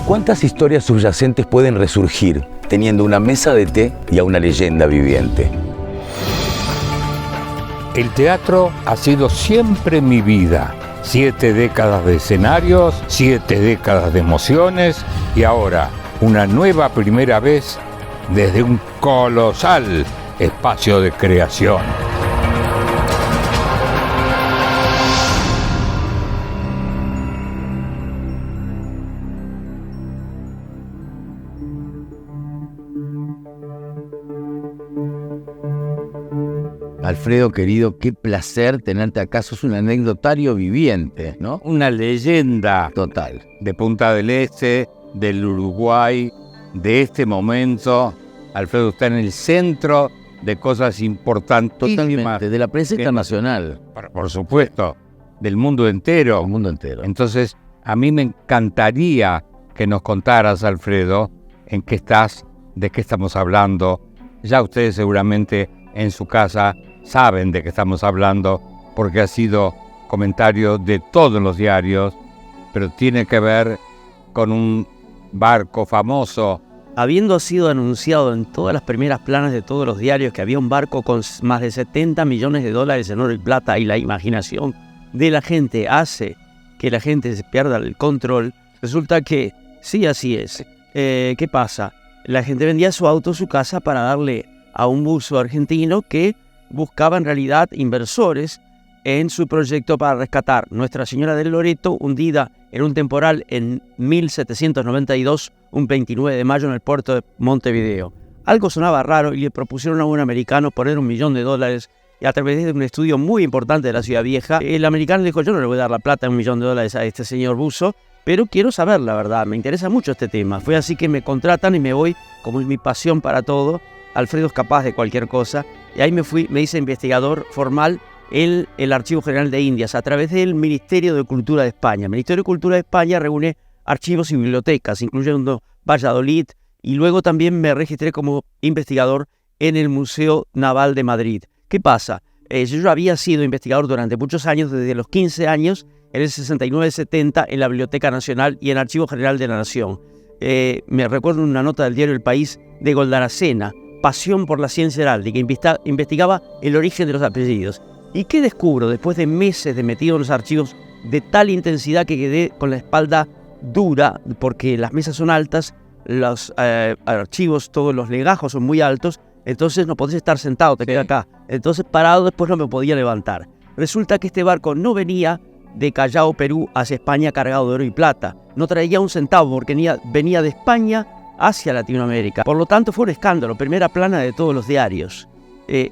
¿Cuántas historias subyacentes pueden resurgir teniendo una mesa de té y a una leyenda viviente? El teatro ha sido siempre mi vida. 7 décadas de escenarios, 7 décadas de emociones y ahora una nueva primera vez desde un colosal espacio de creación. Alfredo, querido, qué placer tenerte acá. Sos un anecdotario viviente, ¿no? Una leyenda Total. de Punta del Este, del Uruguay, de este momento. Alfredo está en el centro de cosas importantísimas. Totalmente, de la prensa internacional. Por supuesto, del mundo entero. El mundo entero. Entonces, a mí me encantaría que nos contaras, Alfredo, en qué estás, de qué estamos hablando. Ya ustedes seguramente en su casa saben de qué estamos hablando, porque ha sido comentario de todos los diarios, pero tiene que ver con un barco famoso. Habiendo sido anunciado en todas las primeras planas de todos los diarios que había un barco con más de 70 millones de dólares en oro y plata, y la imaginación de la gente hace que la gente se pierda el control, resulta que sí, así es. ¿Qué pasa? La gente vendía su auto, su casa, para darle a un buzo argentino que buscaba en realidad inversores en su proyecto para rescatar Nuestra Señora del Loreto, hundida en un temporal en 1792, un 29 de mayo en el puerto de Montevideo. Algo sonaba raro y le propusieron a un americano poner $1 millón y a través de un estudio muy importante de la Ciudad Vieja, el americano dijo: yo no le voy a dar la plata, $1 millón a este señor buzo, pero quiero saber la verdad, me interesa mucho este tema. Fue así que me contratan y me voy, como es mi pasión para todo. Alfredo es capaz de cualquier cosa, y ahí me hice investigador formal en el Archivo General de Indias a través del Ministerio de Cultura de España. El Ministerio de Cultura de España reúne archivos y bibliotecas, incluyendo Valladolid, y luego también me registré como investigador en el Museo Naval de Madrid. ¿Qué pasa? Yo había sido investigador durante muchos años, desde los 15 años, en el 69-70, en la Biblioteca Nacional y en el Archivo General de la Nación. Me recuerdo una nota del diario El País de Goldaracena, pasión por la ciencia heráldica, investigaba el origen de los apellidos. ¿Y qué descubro? Después de meses de metido en los archivos, de tal intensidad que quedé con la espalda dura, porque las mesas son altas, los archivos, todos los legajos son muy altos, entonces no podés estar sentado, te quedas acá. Entonces parado después no me podía levantar. Resulta que este barco no venía de Callao, Perú, hacia España cargado de oro y plata. No traía un centavo porque venía de España hacia Latinoamérica. Por lo tanto fue un escándalo, primera plana de todos los diarios.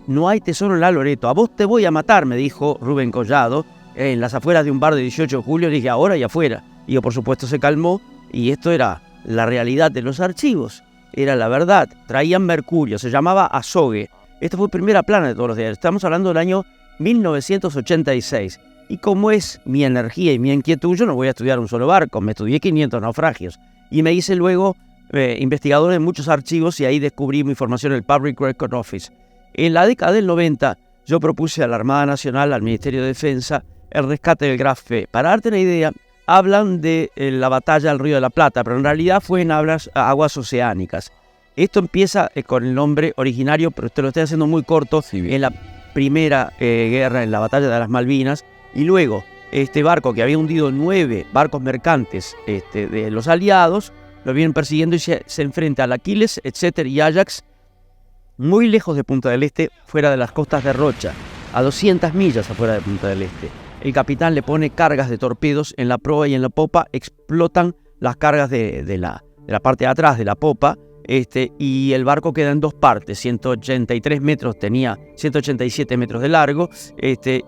No hay tesoro en la Loreto. A vos te voy a matar, me dijo Rubén Collado, en las afueras de un bar de 18 de julio. Le dije: ahora y afuera. Y por supuesto se calmó, y esto era la realidad de los archivos. Era la verdad. Traían mercurio, se llamaba azogue. Esta fue primera plana de todos los diarios. Estamos hablando del año 1986. Y como es mi energía y mi inquietud, yo no voy a estudiar un solo barco. Me estudié 500 naufragios. Y me hice luego investigador en muchos archivos, y ahí descubrí mi información en el Public Record Office. En la década del 90 yo propuse a la Armada Nacional, al Ministerio de Defensa, el rescate del Graf P. Para darte una idea, hablan de la batalla del Río de la Plata, pero en realidad fue en aguas oceánicas. Esto empieza con el nombre originario, pero te lo estoy haciendo muy corto, en la primera guerra, en la batalla de las Malvinas, y luego este barco que había hundido 9 barcos mercantes de los aliados, lo vienen persiguiendo y se enfrenta al Aquiles, Exeter y Ajax, muy lejos de Punta del Este, fuera de las costas de Rocha, a 200 millas afuera de Punta del Este. El capitán le pone cargas de torpedos en la proa y en la popa, explotan las cargas de la parte de atrás de la popa, y el barco queda en dos partes. 183 metros tenía, 187 metros de largo,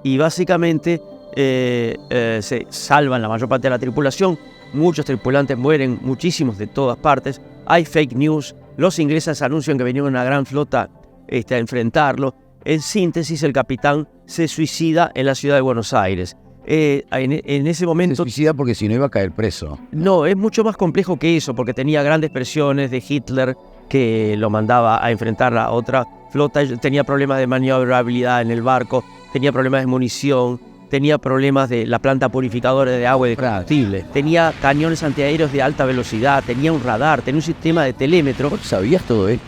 y básicamente se salvan la mayor parte de la tripulación. Muchos tripulantes mueren, muchísimos de todas partes. Hay fake news. Los ingleses anuncian que venían una gran flota a enfrentarlo. En síntesis, el capitán se suicida en la ciudad de Buenos Aires. En ese momento... Se suicida porque si no iba a caer preso. No, es mucho más complejo que eso, porque tenía grandes presiones de Hitler, que lo mandaba a enfrentar a otra flota. Tenía problemas de maniobrabilidad en el barco, tenía problemas de munición, tenía problemas de la planta purificadora de agua y de combustible, tenía cañones antiaéreos de alta velocidad, tenía un radar, tenía un sistema de telémetro. ¿Vos sabías todo esto?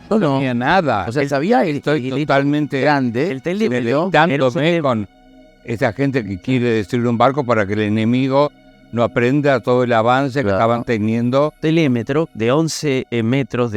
No tenía nada. O sea, sabía Estoy totalmente grande. El telémetro dándome con esa gente que quiere destruir un barco para que el enemigo no aprenda todo el avance que estaban teniendo. Telémetro de 11 metros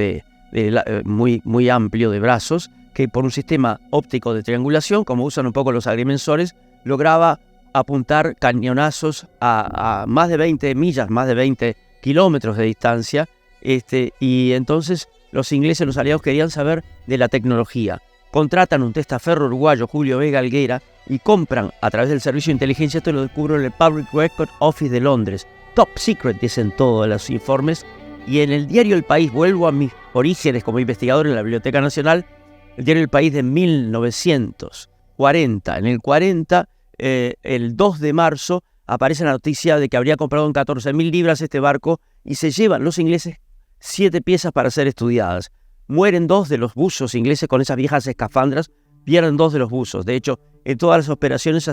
muy amplio de brazos, que por un sistema óptico de triangulación, como usan un poco los agrimensores, lograba apuntar cañonazos a más de 20 millas, más de 20 kilómetros de distancia. Y entonces los ingleses, los aliados, querían saber de la tecnología. Contratan un testaferro uruguayo, Julio Vega Helguera, y compran a través del servicio de inteligencia. Esto lo descubrió en el Public Record Office de Londres. Top secret, dicen todos los informes. Y en el diario El País, vuelvo a mis orígenes como investigador en la Biblioteca Nacional, el diario El País de 1940. En el 40, el 2 de marzo, aparece la noticia de que habría comprado en 14.000 libras este barco y se llevan los ingleses 7 piezas para ser estudiadas. Mueren 2 de los buzos ingleses con esas viejas escafandras, pierden 2 de los buzos. De hecho, en todas las operaciones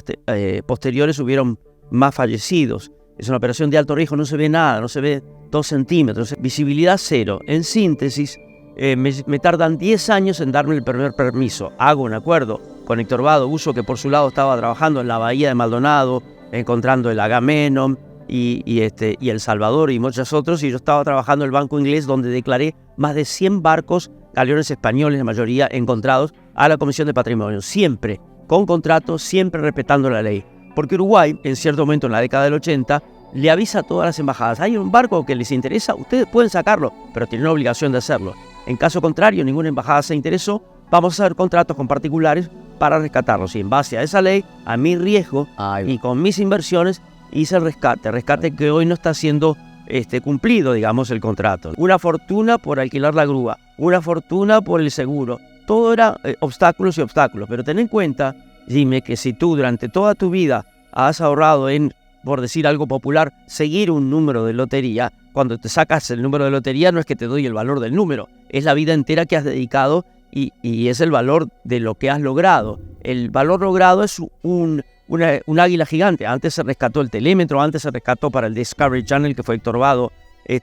posteriores hubieron más fallecidos. Es una operación de alto riesgo, no se ve nada, no se ve 2 centímetros, visibilidad 0. En síntesis, me tardan 10 años en darme el primer permiso. Hago un acuerdo con Héctor Vado Buzo, que por su lado estaba trabajando en la bahía de Maldonado, encontrando el Agamenón y El Salvador y muchos otros, y yo estaba trabajando en el Banco Inglés, donde declaré más de 100 barcos, galeones españoles, la mayoría encontrados, a la Comisión de Patrimonio, siempre con contrato, siempre respetando la ley. Porque Uruguay, en cierto momento en la década del 80, le avisa a todas las embajadas: hay un barco que les interesa, ustedes pueden sacarlo, pero tienen la obligación de hacerlo. En caso contrario, ninguna embajada se interesó, vamos a hacer contratos con particulares para rescatarlos. Y en base a esa ley, a mi riesgo y con mis inversiones, hice el rescate que hoy no está siendo cumplido, digamos, el contrato. Una fortuna por alquilar la grúa, una fortuna por el seguro. Todo era obstáculos y obstáculos. Pero ten en cuenta, Jimmy, que si tú durante toda tu vida has ahorrado en, por decir algo popular, seguir un número de lotería, cuando te sacas el número de lotería no es que te doy el valor del número, es la vida entera que has dedicado y es el valor de lo que has logrado. El valor logrado es un águila gigante. Antes se rescató el telémetro, antes se rescató para el Discovery Channel, que fue Héctor Vado,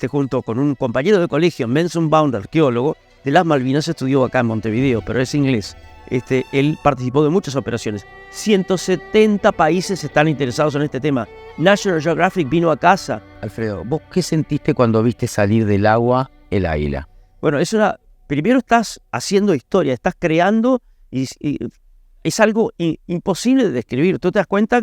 junto con un compañero de colegio, Menson Bound, arqueólogo de las Malvinas, estudió acá en Montevideo, pero es inglés. Él participó de muchas operaciones. 170 países están interesados en este tema. National Geographic vino a casa. Alfredo, ¿vos qué sentiste cuando viste salir del agua el águila? Bueno, primero estás haciendo historia, estás creando y es algo imposible de describir. Tú te das cuenta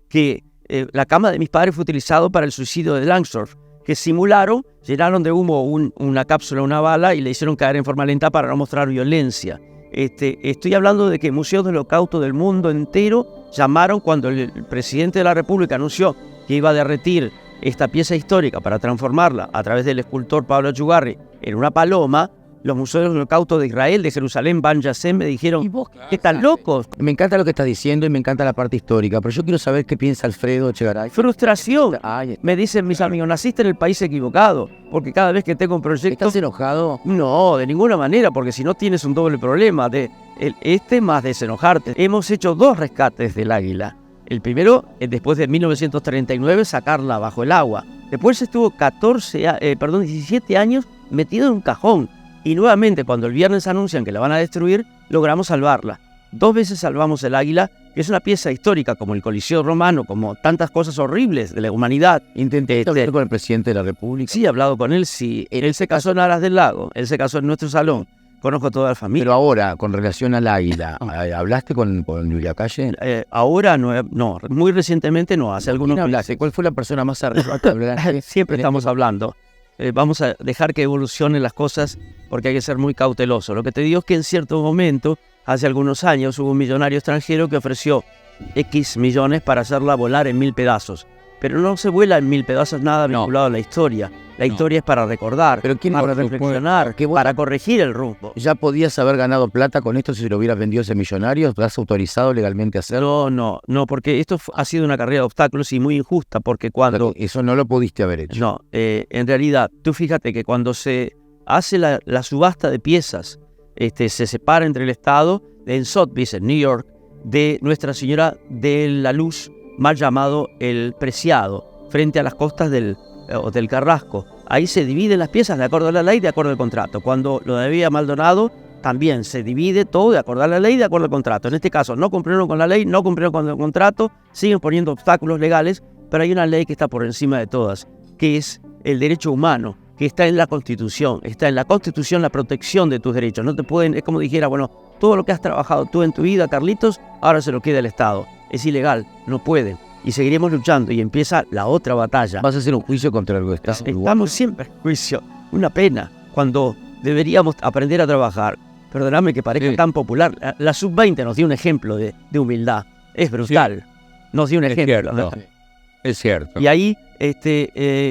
que la cama de mis padres fue utilizado para el suicidio de Langsdorff, que simularon, llenaron de humo una cápsula, una bala, y le hicieron caer en forma lenta para no mostrar violencia. Estoy hablando de que museos del Holocausto del mundo entero llamaron cuando el presidente de la República anunció que iba a derretir esta pieza histórica para transformarla a través del escultor Pablo Ayugarri en una paloma. Los museos del Holocausto de Israel, de Jerusalén, Ban Yassem, me dijeron: ¿qué están locos? Me encanta lo que estás diciendo y me encanta la parte histórica, pero yo quiero saber qué piensa Alfredo Echegaray. Frustración. Me dicen mis amigos: naciste en el país equivocado, porque cada vez que tengo un proyecto... ¿Estás enojado? No, de ninguna manera, porque si no tienes un doble problema, más desenojarte. Hemos hecho 2 rescates del águila. El primero, después de 1939, sacarla bajo el agua. Después estuvo 17 años metido en un cajón. Y nuevamente, cuando el viernes anuncian que la van a destruir, logramos salvarla. 2 veces salvamos el águila, que es una pieza histórica, como el Coliseo Romano, como tantas cosas horribles de la humanidad. ¿Intenté hablar con el presidente de la República? Sí, he hablado con él, sí. Él se casó en Aras del Lago, él se casó en nuestro salón. Conozco toda la familia. Pero ahora, con relación al águila, ¿hablaste con Julia Calle? Ahora no, muy recientemente no, hace algunos meses. ¿Cuál fue la persona más arriba que hablaste? Siempre estamos hablando. Vamos a dejar que evolucionen las cosas porque hay que ser muy cauteloso. Lo que te digo es que en cierto momento, hace algunos años, hubo un millonario extranjero que ofreció X millones para hacerla volar en 1000 pedazos. Pero no se vuela en 1000 pedazos nada vinculado a la historia. La historia es para recordar, para reflexionar, para corregir el rumbo. ¿Ya podías haber ganado plata con esto si lo hubieras vendido a ese millonario? ¿Estás autorizado legalmente a hacerlo? No, porque esto ha sido una carrera de obstáculos y muy injusta, porque cuando... Pero eso no lo pudiste haber hecho. No, en realidad, tú fíjate que cuando se hace la subasta de piezas, se separa entre el Estado en Sotheby's, en New York, de Nuestra Señora de la Luz, mal llamado el Preciado, frente a las costas del Carrasco. Ahí se dividen las piezas de acuerdo a la ley, de acuerdo al contrato. Cuando lo debía Maldonado, también se divide todo de acuerdo a la ley, de acuerdo al contrato. En este caso, no cumplieron con la ley, no cumplieron con el contrato, siguen poniendo obstáculos legales, pero hay una ley que está por encima de todas, que es el derecho humano, que está en la Constitución. Está en la Constitución la protección de tus derechos. No te pueden, es como dijera, bueno, todo lo que has trabajado tú en tu vida, Carlitos, ahora se lo queda el Estado. Es ilegal, no pueden. Y seguiremos luchando, y empieza la otra batalla. ¿Vas a hacer un juicio contra el Estado? Estamos siempre en juicio. Una pena, cuando deberíamos aprender a trabajar. Perdóname que parezca tan popular. La Sub-20 nos dio un ejemplo de humildad. Es brutal. Nos dio un ejemplo. Es cierto. Y ahí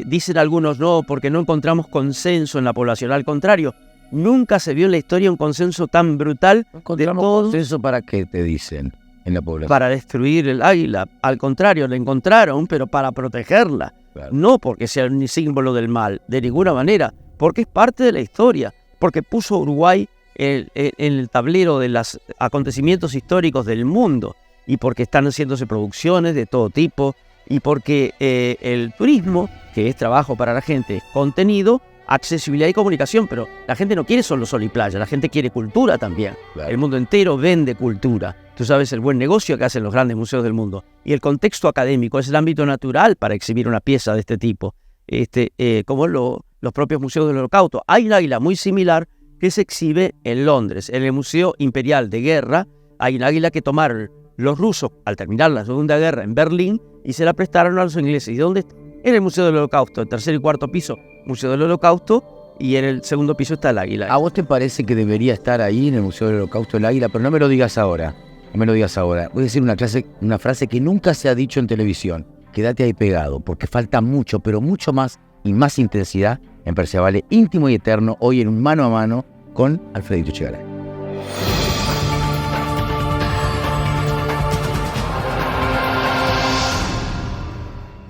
dicen algunos, no, porque no encontramos consenso en la población. Al contrario, nunca se vio en la historia un consenso tan brutal de todos. ¿Consenso para qué te dicen en la población? Para destruir el águila. Al contrario, la encontraron, pero para protegerla. Claro. No porque sea un símbolo del mal, de ninguna manera. Porque es parte de la historia. Porque puso a Uruguay en el tablero de los acontecimientos históricos del mundo. Y porque están haciéndose producciones de todo tipo. Y porque el turismo, que es trabajo para la gente, es contenido, accesibilidad y comunicación, pero la gente no quiere solo sol y playa, la gente quiere cultura también. Claro. El mundo entero vende cultura. Tú sabes el buen negocio que hacen los grandes museos del mundo. Y el contexto académico es el ámbito natural para exhibir una pieza de este tipo, como los propios museos del Holocausto. Hay un águila muy similar que se exhibe en Londres, en el Museo Imperial de Guerra. Hay un águila que tomaron los rusos al terminar la Segunda Guerra en Berlín y se la prestaron a los ingleses. ¿Y dónde está? En el Museo del Holocausto, el tercer y cuarto piso, Museo del Holocausto, y en el segundo piso está el águila. ¿A vos te parece que debería estar ahí en el Museo del Holocausto el águila? Pero no me lo digas ahora. No me lo digas ahora. Voy a decir una frase que nunca se ha dicho en televisión. Quédate ahí pegado, porque falta mucho, pero mucho más y más intensidad en Perciabale íntimo y eterno, hoy en un mano a mano con Alfredito Chegaray.